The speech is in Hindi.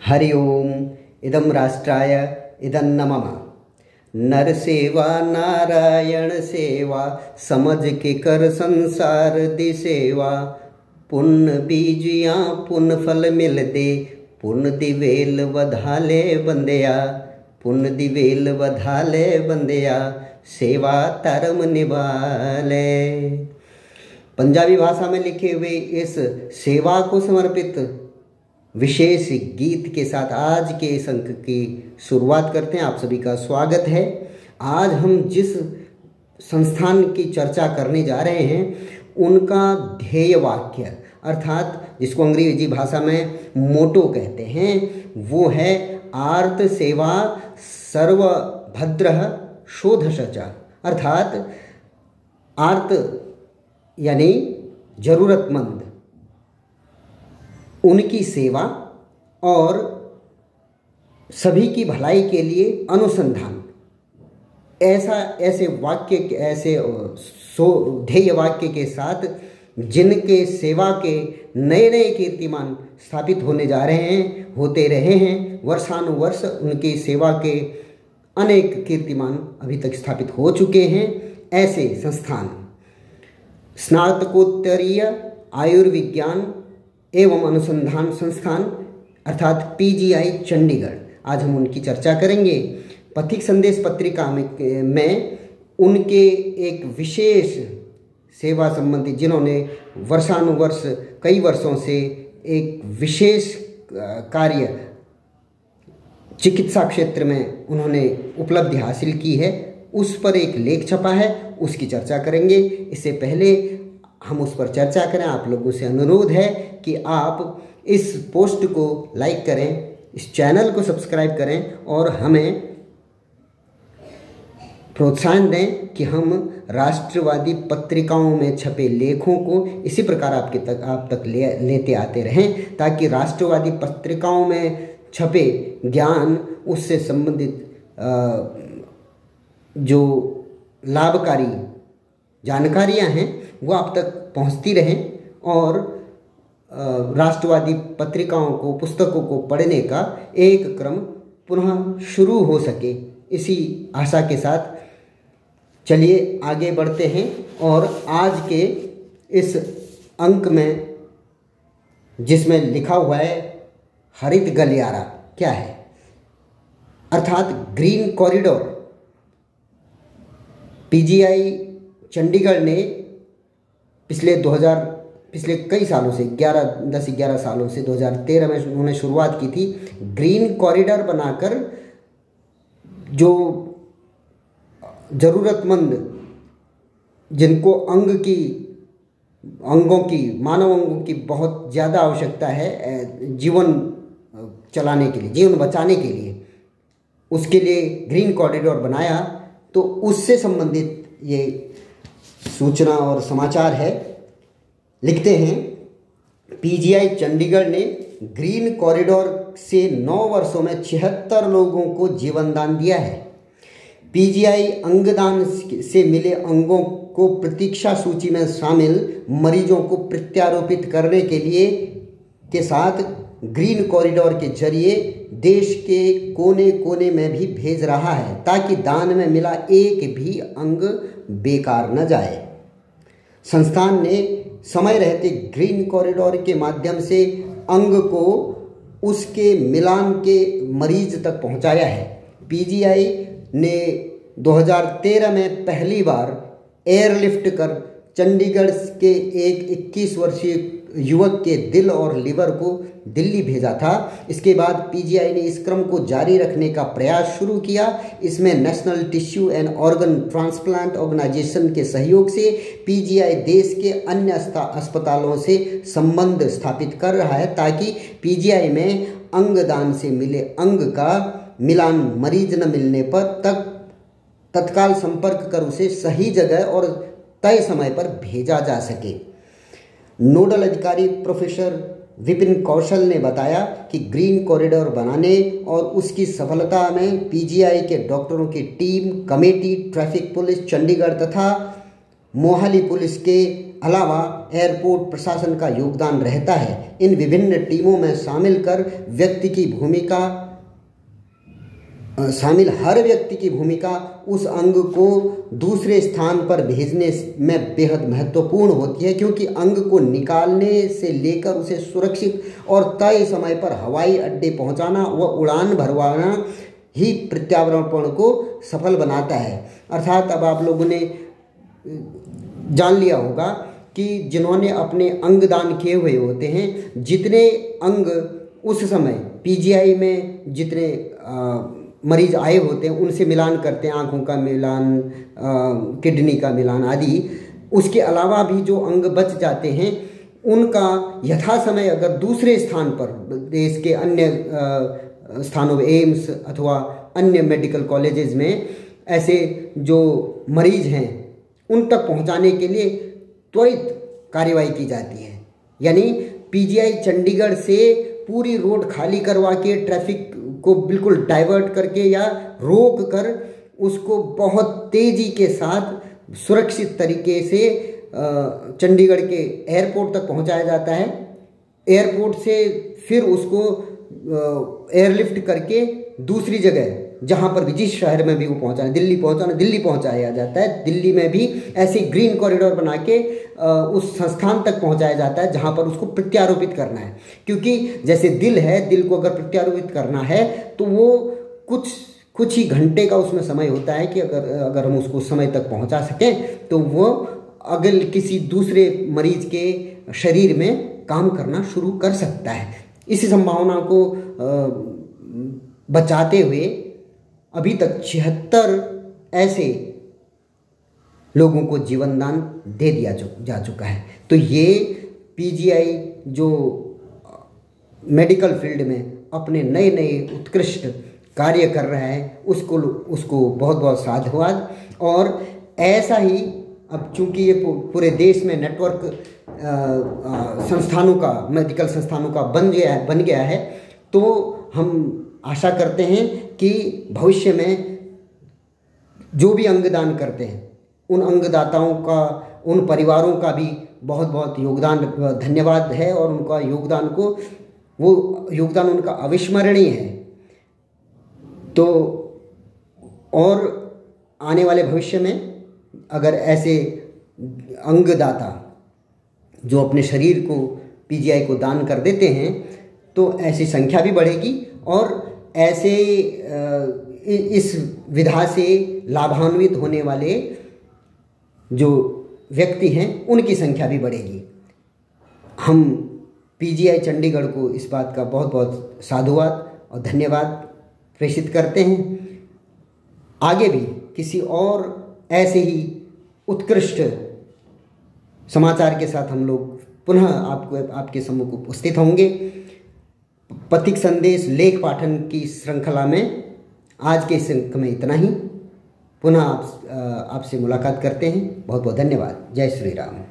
हरि ओम इदं राष्ट्राय इदन्न मम। नर सेवा नारायण सेवा, समझ के कर संसार दी सेवा। पुण्य बीजिया पुण्य फल मिल दे, पुण्य दी वेल वधाले बंदिया। पुण्य दी वेल वधाले बंदिया, सेवा धर्म निभाले। पंजाबी भाषा में लिखे हुए इस सेवा को समर्पित विशेष गीत के साथ आज के इस अंक की शुरुआत करते हैं। आप सभी का स्वागत है। आज हम जिस संस्थान की चर्चा करने जा रहे हैं उनका ध्येय वाक्य अर्थात जिसको अंग्रेजी भाषा में मोटो कहते हैं वो है आर्त सेवा सर्वभद्रः शोधशच। अर्थात आर्त यानी जरूरतमंद, उनकी सेवा और सभी की भलाई के लिए अनुसंधान। ऐसे ध्येय वाक्य के साथ जिनके सेवा के नए नए कीर्तिमान स्थापित होते रहे हैं, वर्षानुवर्ष उनकी सेवा के अनेक कीर्तिमान अभी तक स्थापित हो चुके हैं। ऐसे संस्थान स्नातकोत्तरीय आयुर्विज्ञान एवं अनुसंधान संस्थान अर्थात पीजीआई चंडीगढ़, आज हम उनकी चर्चा करेंगे। पथिक संदेश पत्रिका में उनके एक विशेष सेवा संबंधी, जिन्होंने वर्षानुवर्ष कई वर्षों से एक विशेष कार्य चिकित्सा क्षेत्र में उन्होंने उपलब्धि हासिल की है, उस पर एक लेख छपा है, उसकी चर्चा करेंगे। इससे पहले हम उस पर चर्चा करें, आप लोगों से अनुरोध है कि आप इस पोस्ट को लाइक करें, इस चैनल को सब्सक्राइब करें और हमें प्रोत्साहन दें कि हम राष्ट्रवादी पत्रिकाओं में छपे लेखों को इसी प्रकार आप तक लेते आते रहें, ताकि राष्ट्रवादी पत्रिकाओं में छपे ज्ञान, उससे संबंधित जो लाभकारी जानकारियां हैं वो आप तक पहुंचती रहें और राष्ट्रवादी पत्रिकाओं को, पुस्तकों को पढ़ने का एक क्रम पुनः शुरू हो सके। इसी आशा के साथ चलिए आगे बढ़ते हैं और आज के इस अंक में जिसमें लिखा हुआ है हरित गलियारा क्या है, अर्थात ग्रीन कॉरिडोर। पीजीआई चंडीगढ़ ने पिछले कई सालों से 11 सालों से 2013 में उन्होंने शुरुआत की थी। ग्रीन कॉरिडोर बनाकर जो ज़रूरतमंद, जिनको मानव अंगों की बहुत ज़्यादा आवश्यकता है जीवन चलाने के लिए, जीवन बचाने के लिए, उसके लिए ग्रीन कॉरिडोर बनाया। तो उससे संबंधित ये सूचना और समाचार है। लिखते हैं, पीजीआई चंडीगढ़ ने ग्रीन कॉरिडोर से 9 वर्षों में 76 लोगों को जीवन दान दिया है। पीजीआई अंगदान से मिले अंगों को प्रतीक्षा सूची में शामिल मरीजों को प्रत्यारोपित करने के साथ ग्रीन कॉरिडोर के जरिए देश के कोने कोने में भी भेज रहा है, ताकि दान में मिला एक भी अंग बेकार न जाए। संस्थान ने समय रहते ग्रीन कॉरिडोर के माध्यम से अंग को उसके मिलान के मरीज तक पहुंचाया है। पीजीआई ने 2013 में पहली बार एयरलिफ्ट कर चंडीगढ़ के एक 21 वर्षीय युवक के दिल और लिवर को दिल्ली भेजा था। इसके बाद पीजीआई ने इस क्रम को जारी रखने का प्रयास शुरू किया। इसमें national tissue and organ transplant organisation के सहयोग से पीजीआई देश के अन्य अस्पतालों से संबंध स्थापित कर रहा है, ताकि पीजीआई में अंगदान से मिले अंग का मिलान मरीज न मिलने पर तत्काल संपर्क कर उसे सही जगह और तय समय पर भेजा जा सके। नोडल अधिकारी प्रोफेसर विपिन कौशल ने बताया कि ग्रीन कॉरिडोर बनाने और उसकी सफलता में पीजीआई के डॉक्टरों की team, committee, traffic police Chandigarh तथा मोहाली पुलिस के अलावा एयरपोर्ट प्रशासन का योगदान रहता है। इन विभिन्न टीमों में हर व्यक्ति की भूमिका उस अंग को दूसरे स्थान पर भेजने में बेहद महत्वपूर्ण होती है, क्योंकि अंग को निकालने से लेकर उसे सुरक्षित और तय समय पर हवाई अड्डे पहुंचाना व उड़ान भरवाना ही प्रत्यावर्तन को सफल बनाता है। अर्थात अब आप लोगों ने जान लिया होगा कि जिन्होंने अपने अंग दान किए हुए होते हैं, जितने अंग उस समय पीजीआई में जितने मरीज आए होते हैं उनसे मिलान करते हैं, आँखों का मिलान, किडनी का मिलान आदि। उसके अलावा भी जो अंग बच जाते हैं उनका यथासमय अगर दूसरे स्थान पर, देश के अन्य स्थानों, एम्स अथवा अन्य मेडिकल कॉलेजेस में ऐसे जो मरीज हैं उन तक पहुंचाने के लिए त्वरित कार्यवाही की जाती है। यानी पीजीआई चंडीगढ़ से पूरी रोड खाली करवा के, ट्रैफिक को बिल्कुल डाइवर्ट करके या रोक कर उसको बहुत तेज़ी के साथ सुरक्षित तरीके से चंडीगढ़ के एयरपोर्ट तक पहुंचाया जाता है। एयरपोर्ट से फिर उसको एयरलिफ्ट करके दूसरी जगह जहाँ पर भी, जिस शहर में भी वो पहुँचाना, दिल्ली पहुँचाया जाता है। दिल्ली में भी ऐसी ग्रीन कॉरिडोर बना के उस संस्थान तक पहुँचाया जाता है जहाँ पर उसको प्रत्यारोपित करना है। क्योंकि जैसे दिल है, दिल को अगर प्रत्यारोपित करना है तो वो कुछ ही घंटे का उसमें समय होता है कि अगर हम उसको समय तक पहुँचा सकें तो वो अगले किसी दूसरे मरीज के शरीर में काम करना शुरू कर सकता है। इसी संभावना को बचाते हुए अभी तक 76 ऐसे लोगों को जीवन दान दे दिया जा चुका है। तो ये पीजीआई जो मेडिकल फील्ड में अपने नए नए उत्कृष्ट कार्य कर रहा है उसको बहुत बहुत साधुवाद। और ऐसा ही अब चूंकि ये पूरे देश में नेटवर्क संस्थानों का, मेडिकल संस्थानों का बन गया है, तो हम आशा करते हैं कि भविष्य में जो भी अंगदान करते हैं उन अंगदाताओं का, उन परिवारों का भी बहुत बहुत योगदान, धन्यवाद है। और उनका योगदान उनका अविस्मरणीय है। तो और आने वाले भविष्य में अगर ऐसे अंगदाता जो अपने शरीर को पीजीआई को दान कर देते हैं तो ऐसी संख्या भी बढ़ेगी और ऐसे इस विधा से लाभान्वित होने वाले जो व्यक्ति हैं उनकी संख्या भी बढ़ेगी। हम पीजीआई चंडीगढ़ को इस बात का बहुत बहुत साधुवाद और धन्यवाद प्रेषित करते हैं। आगे भी किसी और ऐसे ही उत्कृष्ट समाचार के साथ हम लोग पुनः आपके सम्मुख उपस्थित होंगे। पथिक संदेश लेख पाठन की श्रृंखला में आज के इस अंक में इतना ही। पुनः आपसे मुलाकात करते हैं। बहुत बहुत धन्यवाद। जय श्री राम।